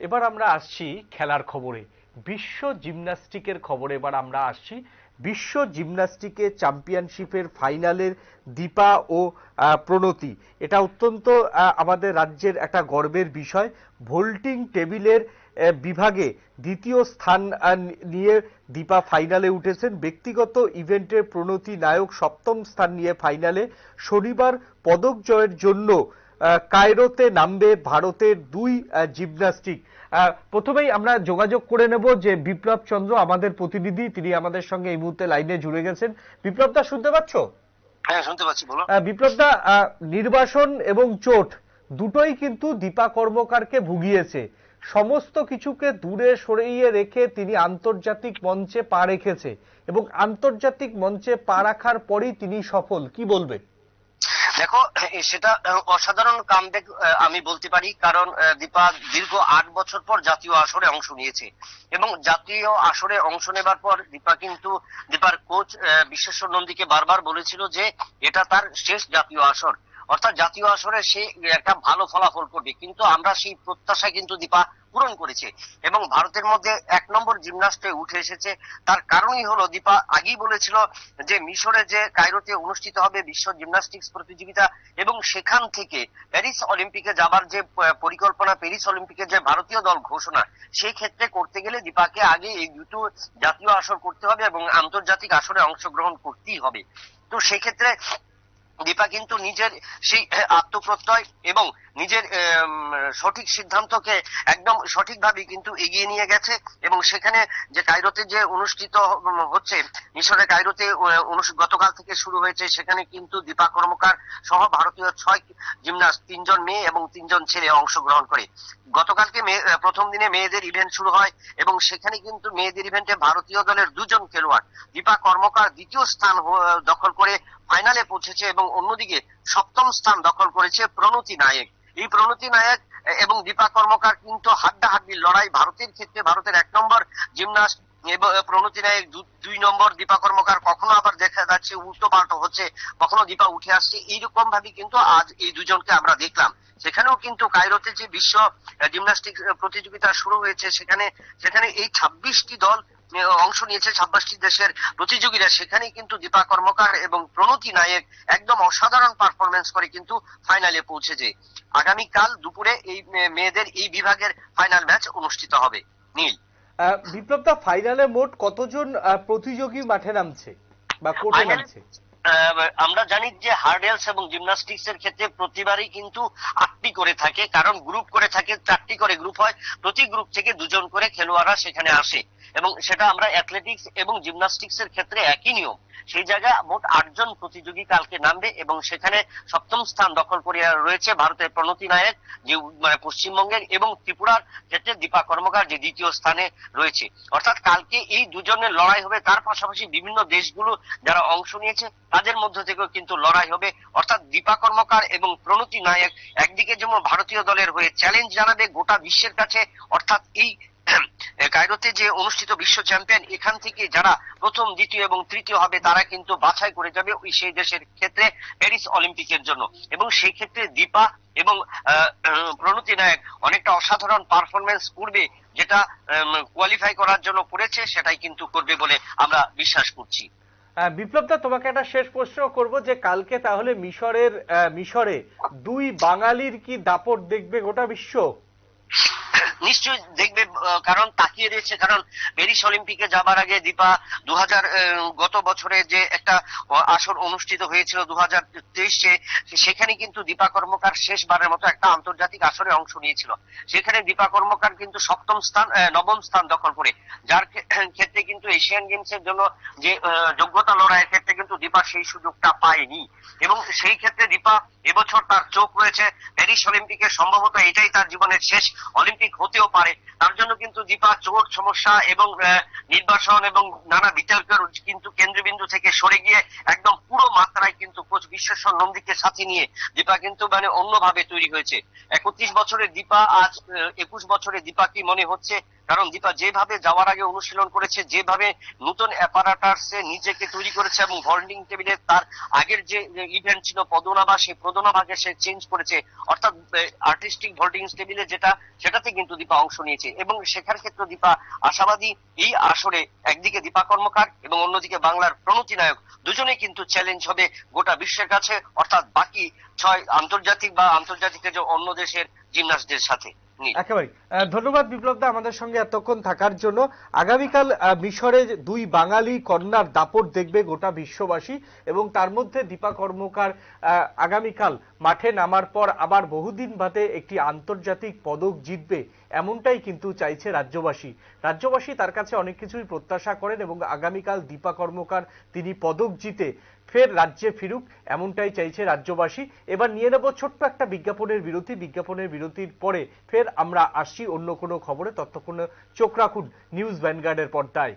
এবার আমরা আসছি খেলার খবরে। বিশ্ব জিমন্যাস্টিকের খবরে এবার আমরা আসছি। বিশ্ব জিমন্যাস্টিকের চ্যাম্পিয়নশিপের ফাইনালের দীপা ও প্রণতি, এটা অত্যন্ত আমাদের রাজ্যের একটা গর্বের বিষয়। ভোল্টিং টেবিলের বিভাগে দ্বিতীয় স্থান নিয়ে দীপা ফাইনালে উঠেছেন। ব্যক্তিগত ইভেন্টে প্রণতি নায়ক সপ্তম স্থান নিয়ে ফাইনালে। শনিবার পদক জয়ের জন্য কায়রোতে নামবে ভারতের দুই জিমন্যাস্টিক। প্রথমেই আমরা যোগাযোগ করে নেব যে বিপ্লব চন্দ্র আমাদের প্রতিনিধি, তিনি আমাদের সঙ্গে এই মুহূর্তে লাইনে জুড়ে গেছেন। বিপ্লব দা, শুনতে পাচ্ছ? হ্যাঁ, শুনতে পাচ্ছি, বলো। বিপ্লব দা, নির্বাসন এবং চোট দুটোই কিন্তু দীপা কর্মকারকে ভুগিয়েছে। সমস্ত কিছুকে দূরে সরিয়ে রেখে তিনি আন্তর্জাতিক মঞ্চে পা রেখেছে এবং আন্তর্জাতিক মঞ্চে পা রাখার পরই তিনি সফল। কি বলবে? দেখো, সেটা অসাধারণ কামব্যাক আমি বলতে পারি, কারণ দীপা দীর্ঘ 8 বছর পর জাতীয় আসরে অংশ নিয়েছে এবং জাতীয় আসরে অংশ নেবার পর দীপার কোচ বিশ্বেশ্বর নন্দীকে বারবার বলেছিল যে এটা তার শেষ জাতীয় আসর, অর্থাৎ জাতীয় আসরে সে একটা ভালো ফলাফল করবে। কিন্তু আমরা সেই প্রত্যাশা কিন্তু দীপা পূরণ করেছে এবং ভারতের মধ্যে 1 নম্বর জিমন্যাস্টে উঠে এসেছে। তার কারণই হলো, দীপা আগেই বলেছিল যে মিশরে যে কায়রোতে অনুষ্ঠিত হবে বিশ্ব জিমন্যাস্টিক্স প্রতিযোগিতা এবং সেখান থেকে প্যারিস অলিম্পিকে যাবার যে পরিকল্পনা, প্যারিস অলিম্পিকে যে ভারতীয় দল ঘোষণা, সেই ক্ষেত্রে করতে গেলে দীপাকে আগে এই দুটো জাতীয় আসর করতে হবে এবং আন্তর্জাতিক আসরে অংশগ্রহণ করতেই হবে। তো সেক্ষেত্রে দীপা কিন্তু নিজের সেই আত্মপ্রত্যয় এবং নিজের সঠিক সিদ্ধান্তকে একদম সঠিকভাবে কিন্তু এগিয়ে নিয়ে গেছে এবং সেখানে যে কায়রোতে যে অনুষ্ঠিত হচ্ছে, মিশরের কায়রোতে গতকাল থেকে শুরু হয়েছে, সেখানে কিন্তু দীপা কর্মকার সহ ভারতীয় 6 জিমন্যাস্ট, 3 জন মেয়ে এবং 3 জন ছেলে অংশগ্রহণ করে। গতকালকে প্রথম দিনে মেয়েদের ইভেন্ট শুরু হয় এবং সেখানে কিন্তু মেয়েদের ইভেন্টে ভারতীয় দলের 2 জন খেলোয়াড়, দীপা কর্মকার দ্বিতীয় স্থান দখল করে ফাইনালে পৌঁছেছে এবং অন্যদিকে সপ্তম স্থান দখল করেছে প্রণতি নায়েক। এই প্রণতি নায়েক এবং দীপা কর্মকার কিন্তু হাড্ডাহাড্ডি লড়াই। ভারতের ক্ষেত্রে ভারতের 1 নম্বর জিমন্যাস্ট এবং প্রণতি নায়েক 2 নম্বর, দীপা কর্মকার কখনো আবার দেখা যাচ্ছে উল্টো পাল্টো হচ্ছে, কখনো দীপা উঠে আসছে। এইরকম ভাবে কিন্তু আজ এই দুজনকে আমরা দেখলাম। সেখানেও কিন্তু কায়রোতে যে বিশ্ব জিমন্যাস্টিক প্রতিযোগিতা শুরু হয়েছে, সেখানে এই 26টি দল অংশ নিয়েছে, 26টি দেশের প্রতিযোগীরা। সেখানে কিন্তু দীপা কর্মকার এবং প্রণতি নায়েক একদম অসাধারণ পারফরমেন্স করে কিন্তু ফাইনালে পৌঁছেছে। আগামীকাল দুপুরে এই মেয়েদের এই বিভাগের ফাইনাল ম্যাচ অনুষ্ঠিত হবে। নীল, বিপ্লব দা, ফাইনালে মোট কতজন প্রতিযোগী মাঠে নামছে বা কোর্টে নামছে? আমরা জানি যে হার্ডেলস এবং জিমন্যাস্টিক্স এর ক্ষেত্রে প্রতিবারই কিন্তু 8টি করে থাকে, কারণ গ্রুপ করে থাকে, 4টি করে গ্রুপ হয়, প্রতি গ্রুপ থেকে 2 জন করে খেলোয়াড়রা সেখানে আসে এবং সেটা আমরা অ্যাথলেটিক্স এবং জিমন্যাস্টিক্স এর ক্ষেত্রে একই নিয়ম। সেই জায়গায় মোট 8 জন প্রতিযোগী কালকে নামবে এবং সেখানে সপ্তম স্থান দখল করে রয়েছে ভারতের প্রণতি নায়েক, যে মানে পশ্চিমবঙ্গের, এবং ত্রিপুরার ক্ষেত্রে দীপা কর্মকার, যে দ্বিতীয় স্থানে রয়েছে। অর্থাৎ কালকে এই দুজনের লড়াই হবে, তার পাশাপাশি বিভিন্ন দেশগুলো যারা অংশ নিয়েছে তাদের মধ্য থেকেও কিন্তু লড়াই হবে। অর্থাৎ দীপা কর্মকার এবং প্রণতি নায়েক একদিকে যেমন ভারতীয় দলের হয়ে চ্যালেঞ্জ জানাবে গোটা বিশ্বের কাছে, অর্থাৎ এই কায়রোতে যে অনুষ্ঠিত বিশ্ব চ্যাম্পিয়ন, এখান থেকে যারা প্রথম, দ্বিতীয় এবং তৃতীয় হবে তারা কিন্তু বাছাই করে যাবে ওই সেই দেশের ক্ষেত্রে প্যারিস অলিম্পিকের জন্য। এবং সেই ক্ষেত্রে দীপা এবং প্রণতি নায়েক অনেকটা অসাধারণ পারফরমেন্স করবে, যেটা কোয়ালিফাই করার জন্য করেছে সেটাই কিন্তু করবে বলে আমরা বিশ্বাস করছি। বিপ্লব দা, তোমাকে একটা শেষ প্রশ্ন করব যে কালকে তাহলে মিশরে 2 বাঙালির কি দাপট দেখবে গোটা বিশ্ব? নিশ্চয়ই দেখবে, কারণ তাকিয়ে রয়েছে, কারণ প্যারিস অলিম্পিকে যাবার আগে দীপা গত বছরে যে একটা আসর অনুষ্ঠিত হয়েছিল 2023-এ, সেখানে কিন্তু দীপা কর্মকার শেষবারের মতো একটা আন্তর্জাতিক আসরে অংশ নিয়েছিল। সেখানে দীপা কর্মকার কিন্তু নবম স্থান দখল করে, যার ক্ষেত্রে কিন্তু এশিয়ান গেমসের জন্য যে যোগ্যতা লড়াইয়ের ক্ষেত্রে কিন্তু দীপা সেই সুযোগটা পায়নি এবং সেই ক্ষেত্রে দীপা এবছর তার চোখ রয়েছে প্যারিস অলিম্পিকে, সম্ভবত এটাই তার জীবনের শেষ অলিম্পিক হতেও পারে। তার জন্য কিন্তু দীপা চোট সমস্যা এবং নির্বাসন এবং নানা বিতর্কের কিন্তু কেন্দ্রবিন্দু থেকে সরে গিয়ে একদম পুরো মাত্রায় কিন্তু কোচ বিশ্বেশ্বর নন্দীকে সাথে নিয়ে দীপা কিন্তু অন্যভাবে তৈরি হয়েছে। 31 বছরের দীপা আজ 21 বছরের দীপা কি মনে হচ্ছে কারণ দীপা যেভাবে যাওয়ার আগে অনুশীলন করেছে, যেভাবে নতুন অ্যাপারাটাসে নিজেকে তৈরি করেছে এবং ভল্টিং টেবিলে তার আগের যে ইভেন্ট ছিল পদনাভা, সেই পদনাভাকে সে চেঞ্জ করেছে, অর্থাৎ আর্টিস্টিক ভল্টিং টেবিলে যেটা, সেটাতে কিন্তু দীপা অংশ নিয়েছে এবং শেখার ক্ষেত্রে দীপা আশাবাদী। এই আসরে একদিকে দীপা কর্মকার এবং অন্যদিকে বাংলার প্রণতি নায়ক দুজনেই কিন্তু চ্যালেঞ্জ হবে গোটা বিশ্বের কাছে, অর্থাৎ বাকি 6 আন্তর্জাতিকের যে অন্য দেশের জিমন্যাস্টদের সাথে। একেবারে ধন্যবাদ বিপ্লব দা আমাদের সঙ্গে এতক্ষণ থাকার জন্য। আগামীকাল মিশরে দুই বাঙালি কন্যার দাপট দেখবে গোটা বিশ্ববাসী এবং তার মধ্যে দীপা কর্মকার আগামীকাল মাঠে নামার পর আবার বহুদিন বাদে একটি আন্তর্জাতিক পদক জিতবে, এমনটাই কিন্তু চাইছে রাজ্যবাসী। রাজ্যবাসী তার কাছে অনেক কিছুই প্রত্যাশা করেন এবং আগামীকাল দীপা কর্মকার তিনি পদক জিতে ফের রাজ্যে ফিরুক, এমনটাই চাইছে রাজ্যবাসী। এবার নিয়ে নেব ছোট্ট একটা বিজ্ঞাপনের বিরতি। বিজ্ঞাপনের বিরতির পরে ফের আমরা আসছি অন্য কোনো খবরে। ততক্ষণ চোখ রাখুন নিউজ ভ্যানগার্ডের পর্দায়।